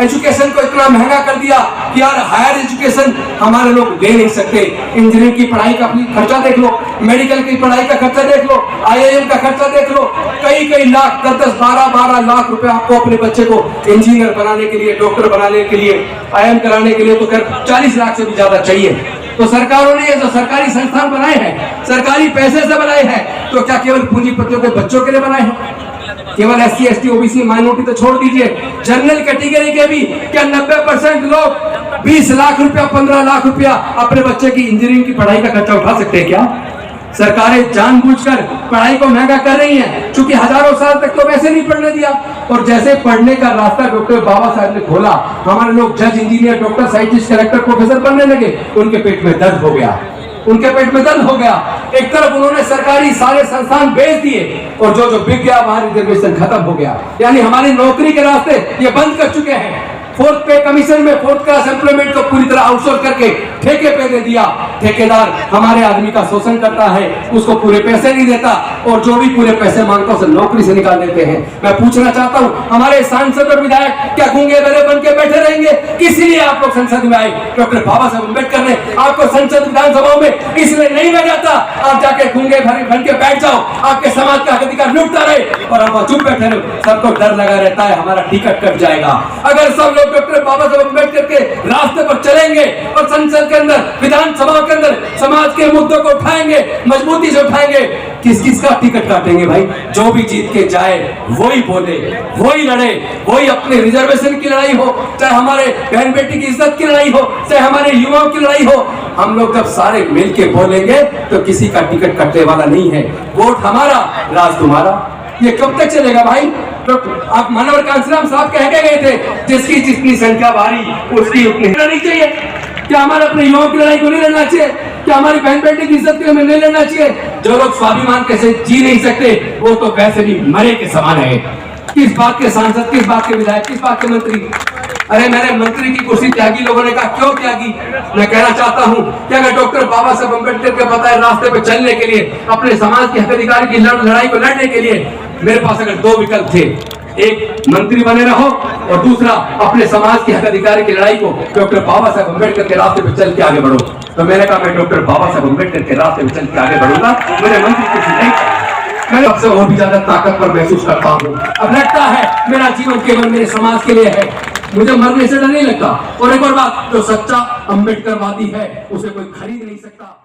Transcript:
Education को इतना महंगा कर दिया कि यार हायर एजुकेशन हमारे लोग दे नहीं सकते। इंजीनियरिंग की पढ़ाई का अपनी खर्चा देख लो, मेडिकल की पढ़ाई का खर्चा देख लो, IIM का खर्चा देख लो, कई लाख, 10-10, 12-12 लाख रुपए आपको अपने बच्चे को इंजीनियर बनाने के लिए, डॉक्टर बनाने के लिए, IIM कराने के लिए तो कर 40 लाख से भी ज्यादा चाहिए। तो सरकारों ने ये जो सरकारी संस्थान बनाए हैं, सरकारी पैसे से बनाए हैं, तो क्या केवल पूंजीपतियों के बच्चों के लिए बनाए हैं? केवल SC, ST, OBC, माइनॉरिटी तो छोड़ दीजिए, जनरल कैटेगरी के भी क्या 90% लोग 20 लाख रुपया, 15 लाख रुपया अपने बच्चे की इंजीनियरिंग की पढ़ाई का खर्चा उठा सकते हैं क्या? सरकारें जानबूझकर पढ़ाई को महंगा कर रही हैं, क्योंकि हजारों साल तक तो वैसे नहीं पढ़ने दिया। और जैसे पढ़ने का रास्ता डॉक्टर बाबा साहब ने खोला, हमारे लोग जज, engineer, doctor, scientist, collector, professor बनने लगे, उनके पेट में दर्द हो गया, उनके पेट में दर्द हो गया। एक तरफ उन्होंने सरकारी सारे संस्थान बेच दिए और जो बिक गया वहां रिजर्वेशन खत्म हो गया, यानी हमारी नौकरी के रास्ते ये बंद कर चुके हैं। फोर्थ पे कमीशन में फोर्थ क्लास एम्प्लॉयमेंट को पूरी तरह आउटसोर्स करके ठेके पे दे दिया। ठेकेदार हमारे आदमी का शोषण करता है, उसको पूरे पैसे नहीं देता और जो भी पूरे पैसे मांगता है उसे नौकरी से निकाल देते हैं। मैं पूछना चाहता हूं, हमारे सांसद और विधायक क्या गूंगे बहरे बन के बैठे रहेंगे? किस लिए आप लोग संसद में आए? डॉक्टर बाबा साहब अम्बेडकर ने आपको संसद विधानसभा में इसलिए नहीं भेजा था आप जाके गूंगे भरे बन के बैठ जाओ, आपके समाज का अधिकार लुटता रहे और आप चुप बैठे रहे। सबको डर लगा रहता है हमारा टिकट कट जाएगा। अगर सब डॉक्टर बाबा साहब अम्बेडकर के रास्ते पर चलेंगे और संसद के अंदर, विधानसभा के अंदर समाज के मुद्दों को उठाएंगे, मजबूती से उठाएंगे, किस का टिकट काटेंगे भाई? जो भी जीत के जाए वही बोले, वही लड़े, वही अपने रिजर्वेशन की लड़ाई हो, चाहे हमारे बहन बेटी की इज्जत की लड़ाई हो, चाहे हमारे युवाओं की लड़ाई हो। हम लोग जब सारे मिलके बोलेंगे तो किसी का टिकट कटने वाला नहीं है। वोट हमारा, राज तुम्हारा। ये कब तक चलेगा भाई? तो आप मनोहर कांसीराम साहब कह के गए थे, जिसकी जितनी संख्या भारी उसकी उतनी नहीं चाहिए। क्या हमारे अपने युवाओं की लड़ाई को नहीं लड़ना चाहिए? क्या हमारी बहन बेटी की इज्जत के लिए नहीं लड़ना चाहिए? जो लोग स्वाभिमान के से जी नहीं सकते वो तो वैसे भी मरे के समान है। किस बात के सांसद, किस बात के विधायक, किस बात के मंत्री? अरे मैंने मंत्री की कुर्सी त्यागी, लोगों ने कहा क्यों त्यागी? मैं कहना चाहता हूं कि अगर डॉक्टर बाबा साहब अम्बेडकर के बताए रास्ते पर चलने के लिए, अपने समाज के हक अधिकार की लड़ाई को लड़ने के लिए मेरे पास अगर दो विकल्प थे, एक मंत्री बने रहो और दूसरा अपने समाज के हक अधिकार की लड़ाई को डॉक्टर बाबा साहब अम्बेडकर के रास्ते पर चल के आगे बढ़ो, तो मैंने कहा मैं डॉक्टर बाबा साहब अम्बेडकर के रास्ते पर चल के आगे बढ़ूंगा। मुझे मंत्री कुर्सी नहीं, मैं सबसे और भी ज्यादा ताकतवर महसूस करता हूँ। अब लगता है मेरा जीवन केवल मेरे समाज के लिए है, मुझे मरने से डर नहीं लगता। और एक और बात, जो सच्चा अम्बेडकरवादी है उसे कोई खरीद नहीं सकता।